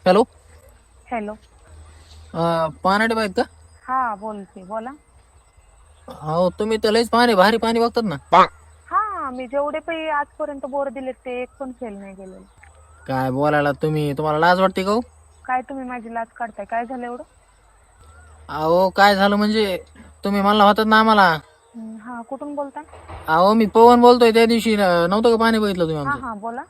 Hello. Hello. पानाडे Bait का? हा बोलते, बोला. हो, तुम्ही तर लयच भारी पाणी बघतात ना. हा, मी जेवढे काही आजपर्यंत बोर दिले ते एक पण फेल नाही गेलेले. काय बोलायला तुम्हाला लाज वाटते का हो? काय तुम्ही माझी लाज काढताय? काय झालं एवढं? अहो काय झालं म्हणजे तुम्ही म्हणला होतात ना आम्हाला. हा, कुठून बोलताय? अहो मी पवन बोलतोय. त्या दिवशी नव्हतं का पाणी बघितलं तुम्ही हा आमचं? हा, बोला.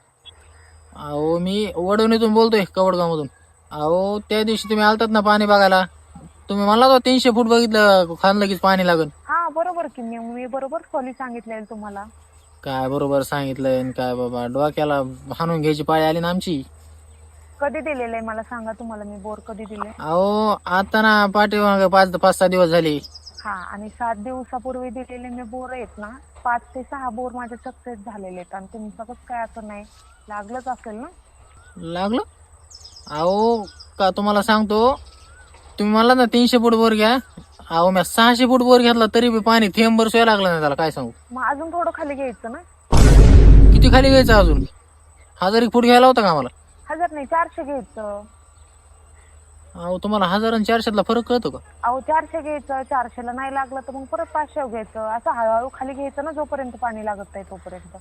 अहो मी वडवणीतून बोलतोय, कवडगाव मधून. अहो त्या दिवशी तुम्ही आलतात ना पाणी बघायला. तुम्ही म्हणला होता 300 फूट बघितलं खाल्लं की पाणी लागल. हा बरोबर की, मी बरोबर खोली सांगितलेलं तुम्हाला. काय बरोबर सांगितलंय आणि काय बाबा डोक्याला हाणून घ्यायची पाळी आली ना आमची. कधी दिलेलं आहे मला सांगा, तुम्हाला मी बोर कधी दिले? अहो आता ना पाठीमागं 5-6 दिवस झाले. हा, आणि 7 दिवसापूर्वी दिलेले मी बोर आहेत ना, 5 ते 6 बोर माझे सक्सेस झालेले आहेत. आणि तुमचं कसं काय असं नाही लागलंच असेल ना? लागलं? अहो का तुम्हाला सांगतो, तुम्ही म्हणला ना 300 फूट बोर घ्या. अहो मी 600 फूट बोर घेतला तरी बी पाणी थेंबर सोय लागलं नाही त्याला. काय सांगू? मग अजून थोडं खाली घ्यायचं ना. किती खाली घ्यायचं अजून? 1000 फूट घ्यायला होता का आम्हाला? 1000 नाही, 400 घ्यायचं. अहो तुम्हाला 1000 आणि 400 फरक कळतो का? अहो 400 घ्यायचं, 400 ला नाही लागलं तर मग परत 500 घ्यायचं. असं हळूहळू खाली घ्यायचं ना, जोपर्यंत पाणी लागत नाही तोपर्यंत.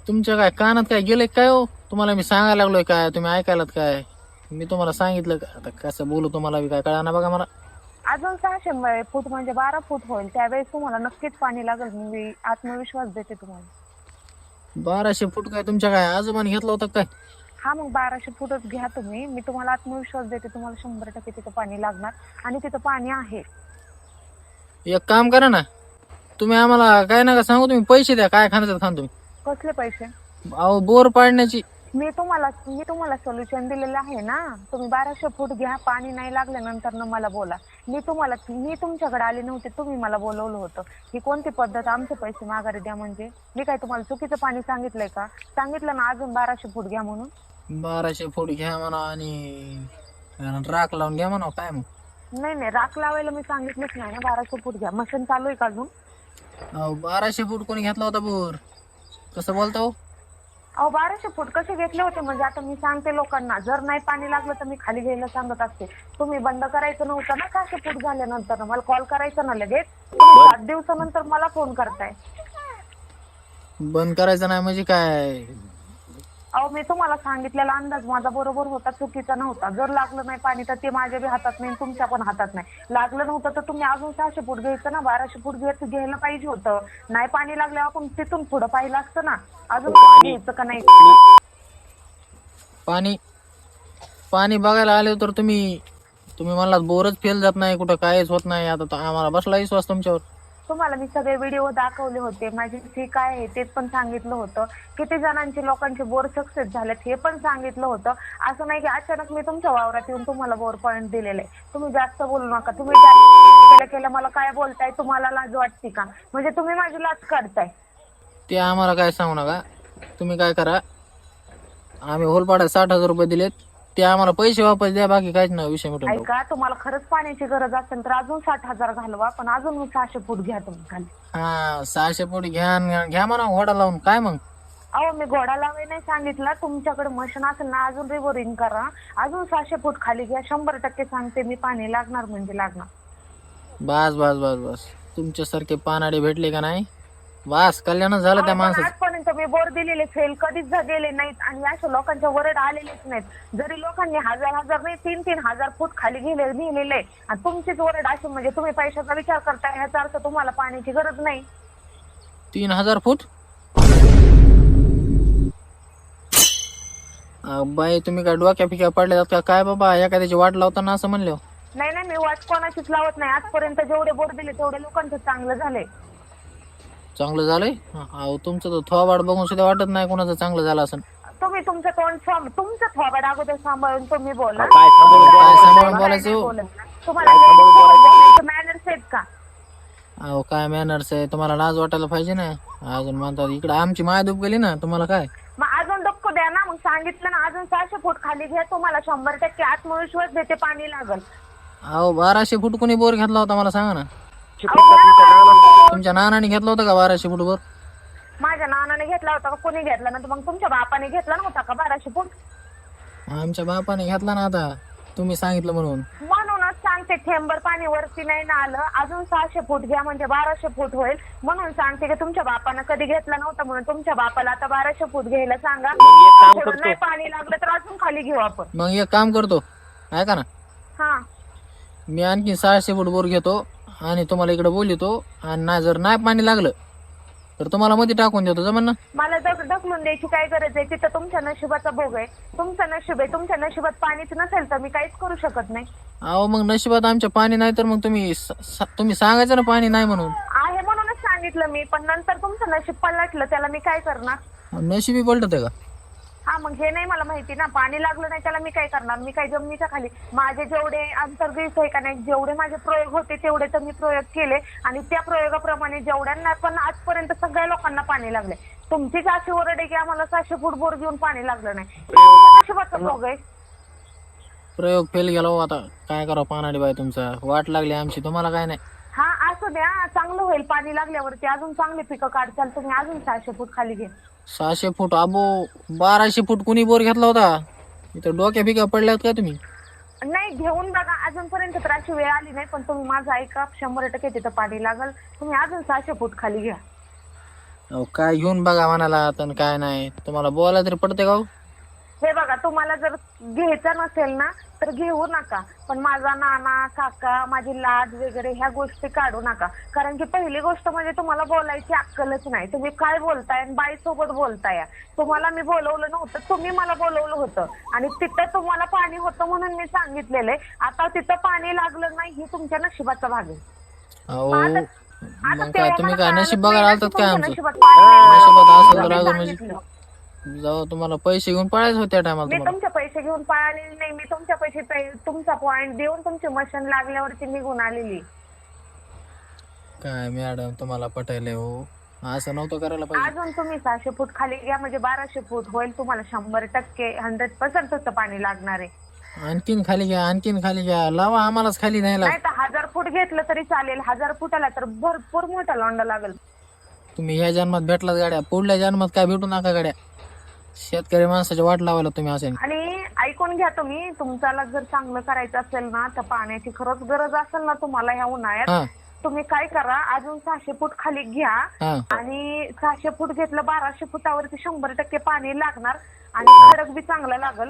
तुमच्या काय कानात काय गेलंय काय हो? तुम्हाला मी सांगायला लागलोय काय, तुम्ही ऐकायलात काय? मी तुम्हाला सांगितलं का? आता कसं बोलू तुम्हाला बी काय कळना बघा मला. अजून 600 फूट म्हणजे 12 फूट होईल, त्यावेळेस तुम्हाला नक्कीच पाणी लागेल. मी आत्मविश्वास देते तुम्हाला. 1200 फूट काय तुमच्या काय आजोबाने घेतलं होतं काय? हा, मग 1200 फूटच घ्या तुम्ही. मी तुम्हाला आत्मविश्वास देते, तुम्हाला 100% तिथं पाणी लागणार. आणि तिथं पाणी आहे. एक काम करा ना, तुम्ही आम्हाला काय नका सांगू, तुम्ही पैसे द्या. काय खाण्याचं खान तुम्ही. कसले पैसे? अहो बोर पाडण्याची. मी तुम्हाला सोल्युशन दिलेलं आहे ना. तुम्ही 1200 फूट घ्या, पाणी नाही लागल्यानंतर ना मला बोला. मी तुमच्याकडे आले नव्हते, तुम्ही मला बोलवलं होतं. ही कोणती पद्धत? आमचे पैसे माघारी द्या म्हणजे? मी काय तुम्हाला चुकीचं पाणी सांगितलंय का? सांगितलं ना अजून 1200 फूट घ्या म्हणून. 1200 फूट घ्या म्हणा आणि राख लावून घ्या म्हणा. काय मग? नाही नाही, राख लावायला मी सांगितलंच नाही ना. 1200 फूट घ्या. मशीन चालू आहे का अजून? अहो 1200 फूट कोणी घेतला होता बोर? कसं बोलता हो? अहो 1200 फूट कसे घेतले होते म्हणजे? आता मी सांगते लोकांना, जर नाही पाणी लागलं तर मी खाली घ्यायला सांगत असते. तुम्ही बंद करायचं नव्हतं ना 600 फूट झाल्यानंतर? मला कॉल करायचा ना लगेच. तुम्ही 7 दिवसानंतर मला फोन करताय. बंद करायचं नाही म्हणजे काय? अहो मी तुम्हाला सांगितलेला अंदाज माझा बरोबर होता, चुकीचा नव्हता. जर लागलं नाही पाणी तर ते माझ्या बी हातात नाही, तुमच्या पण हातात नाही. लागलं नव्हतं तर तुम्ही अजून 600 फूट घ्यायचं ना. 1200 फूट घ्यायला पाहिजे होतं. नाही पाणी लागलं आपण तिथून पुढं पाहिलं असतं ना. अजून घ्यायचं का नाही? पाणी पाणी बघायला आले तर तुम्ही म्हणलात बोरच फेल जात नाही, कुठं काहीच होत नाही. आता आम्हाला बसला विश्वास तुमच्यावर. तुम्हाला मी सगळे व्हिडिओ दाखवले होते. माझी फी काय आहे ते पण सांगितलं होतं. किती जणांचे लोकांचे बोर सक्सेस झालेत हे पण सांगितलं होतं. असं नाही की अचानक मी तुमच्या वावरात येऊन तुम्हाला बोर पॉईंट दिलेले. तुम्ही जास्त बोलू नका. तुम्ही केलं मला काय बोलताय? तुम्हाला लाज वाटते का? म्हणजे तुम्ही माझी लाज काढताय. ते आम्हाला काय सांगू नका. तुम्ही काय करा, आम्ही होलपाड्यात 60,000 रुपये दिलेत, ते आम्हाला पैसे वापस द्या. बाकी काहीच नाही, विषय मिटून टाकू. ऐका, तुम्हाला खरंच पाण्याची गरज असेल तर अजून 60,000 घालवा, पण अजून 600 फूट घ्या तुम्ही खाली. हा 600 फूट घ्या म्हणा घोडा लावून. काय मग? अहो मी घोडा लावाय नाही सांगितलं. तुमच्याकडे मशीन असेल ना, अजून रिव्हरिंग करा. अजून 600 फूट खाली घ्या. 100% सांगते मी, पाणी लागणार म्हणजे लागणार. बस बस बस बस, तुमच्यासारखे पानाडे भेटले का नाही, बस कल्याणच झालं त्या माणसाचं. आजपर्यंत मी बोर दिलेले फेल कधीच गेले नाहीत आणि अशा लोकांच्या वरड आलेलेच नाहीत. जरी लोकांनी हजार नाही 3,000 फूट खाली नेलेले आणि तुमचीच वरड अशी म्हणजे तुम्ही पैशाचा विचार करताय, ह्याचा अर्थ तुम्हाला पाण्याची गरज नाही. 3,000 फूट? बाई तुम्ही काय डोक्या फिक्या पडले का काय बाबा? एखाद्याची वाट लावताना असं म्हणलं. नाही नाही, मी वाट कोणाचीच लावत नाही. आजपर्यंत जेवढे बोर दिले तेवढे लोकांचं चांगलं झालंय. चांगलं झालंय? अहो तुमचं तर थोबाड बघून सुद्धा वाटत नाही कोणाचं चांगलं झालं असं. तुम्ही तुमचं तोंड तुमचं थोबाड अगोदर सांभाळून तुम्ही बोला. काय सांभाळून बोलायचं? तुम्हाला मॅनर्स आहेत का? अहो काय मॅनर्स आहे? तुम्हाला लाज वाटायला पाहिजे ना. अजून म्हणतात इकडे आमची माय डूब गेली ना, तुम्हाला काय? मग अजून डक्को द्या ना. मग सांगितलं ना अजून 600 फूट खाली घ्या. तुम्हाला 100% आत्मविश्वास देते पाणी लागल. अहो 1200 फूट कोणी बोर घेतला होता मला सांगा ना. तुमच्या नानाने घेतला होता का 1200 फूट बोर? माझ्या नानाने घेतला होता का? कोणी घेतला ना? मग तुमच्या बापाने घेतला नव्हता का 1200 फूट? आमच्या बापाने घेतला ना आता, तुम्ही सांगितलं म्हणून. म्हणूनच सांगते, थेंबर पाणी वरती नाही ना आलं, अजून 600 फूट घ्या म्हणजे 1200 फूट होईल. म्हणून सांगते की तुमच्या बापानं कधी घेतला नव्हता, म्हणून तुमच्या बापाला आता 1200 फूट घ्यायला सांगा. मग एक काम थोडं करतो. नाही पाणी लागलं तर अजून खाली घेऊ आपण. मग एक काम करतो, ऐका ना, हा मी आणखी 600 फूट बोर घेतो आणि तुम्हाला इकडे बोलतो, आणि नाही जर नाही पाणी लागलं तर तुम्हाला मध्ये टाकून देतो, जमन ना? मला ढकलून द्यायची काय गरज आहे? तिथं तुमच्या नशिबाचा भोग आहे, तुमचं नशीब आहे. तुमच्या नशिबात पाणीच नसेल तर मी काहीच करू शकत नाही. अहो मग नशिबात आमच्या पाणी नाही तर मग तुम्ही सांगायचं ना पाणी नाही म्हणून. आहे म्हणूनच सांगितलं मी, पण नंतर तुमचं नशीब पलटलं, त्याला मी काय करणार? नशिबी पलटत आहे का? हा मग हे नाही मला माहिती ना, पाणी लागलं नाही त्याला मी काय करणार? मी काय जमिनीच्या खाली माझे जेवढे अंतर्गत आहे का नाही, जेवढे माझे प्रयोग होते तेवढे तर मी प्रयोग केले, आणि त्या प्रयोगाप्रमाणे जेवढ्यांना पण आजपर्यंत सगळ्या लोकांना पाणी लागले. तुमचीच अशी ओरड आहे की आम्हाला 600 फूट बोर घेऊन पाणी लागलं नाही. नशिबाचा भोग आहे. प्रयोग फेल गेला हो, आता काय करावं पानाडी बाई, तुमचा वाट लागली आमची, तुम्हाला काय नाही. हा असू द्या, चांगलं होईल. पाणी लागल्यावरती अजून चांगली पिकं काढचाल तुम्ही. अजून 600 फूट खाली घे. 600 फूट अबो, 1200 फूट कुणी बोर घेतला होता? इथं डोक्या बिक्या पडल्यात का तुम्ही? नाही घेऊन बघा, अजूनपर्यंत तर अशी वेळ आली नाही, पण तुम्ही माझं ऐका, 100% तिथं पाणी लागल. तुम्ही अजून 600 फूट खाली घ्या. अहो काय घेऊन बघा म्हणाला, तर काय नाही, तुम्हाला बोलायला तरी पडते का हो? हे बघा, तुम्हाला जर घ्यायचं नसेल ना तर घेऊ नका, पण माझा नाना काका, माझी लाज वगैरे ह्या गोष्टी काढू नका. कारण की पहिली गोष्ट म्हणजे तुम्हाला बोलायची अक्कलच नाही. तुम्ही काय बोलताय आणि बाईसोबत बोलताय. तुम्हाला मी बोलवलं नव्हतं, तुम्ही मला बोलवलं होतं, आणि तिथं तुम्हाला पाणी होतं म्हणून मी सांगितलेलं आहे. आता तिथं पाणी लागलं नाही ही तुमच्या नशिबाचा भाग आहे. अहो आता मग काय तेव्हा तुम्ही मला काय कळालंच नशीब नाही बघायला ना आलतात की काय तुमच्या आमचं? नशिबात पाणी नाही. नशिबात असं मी रागून म्हणजे सांगितलं. जाऊ तुम्हाला पैसे घेऊन पळायचं होते त्या टायमाला मी तुम्हाला. तुमचे पैसे घेऊन पळालेली नाही. मी तुमच्या तुमचा पॉइंट देऊन तुमची मशीन लागल्यावरती निघून आलेली. काय मॅडम तुम्हाला पटायलंय हो, असं नव्हतं करायला पाहिजे. अजून तुम्ही 600 फूट खाली घ्या म्हणजे 1200 फूट होईल. तुम्हाला 100% 100% पाणी लागणार आहे. आणखीन खाली घ्या, आणखीन खाली घ्या, लावा आम्हालाच खाली नाही लाव. नाही तर 1000 फूट घेतलं तरी चालेल. 1000 फुटाला तर भरपूर मोठा लोंडा लागेल. तुम्ही ह्या जन्मात भेटलात गाड्या, पुढल्या जन्मात काय भेटू नका गाड्या. शेतकरी माणसाची वाट लावायला तुम्ही असे. आणि ऐकून घ्या, तुम्ही तुमच्याला जर चांगलं करायचं असेल ना तर पाण्याची खरंच गरज असेल ना तुम्हाला ह्या उन्हाळ्यात, हा तुम्ही काय करा, अजून 600 फूट खाली घ्या, हा आणि 600 फूट घेतलं 1200 फुटावरती 100% पाणी लागणार, आणि खडक बी चांगला लागल.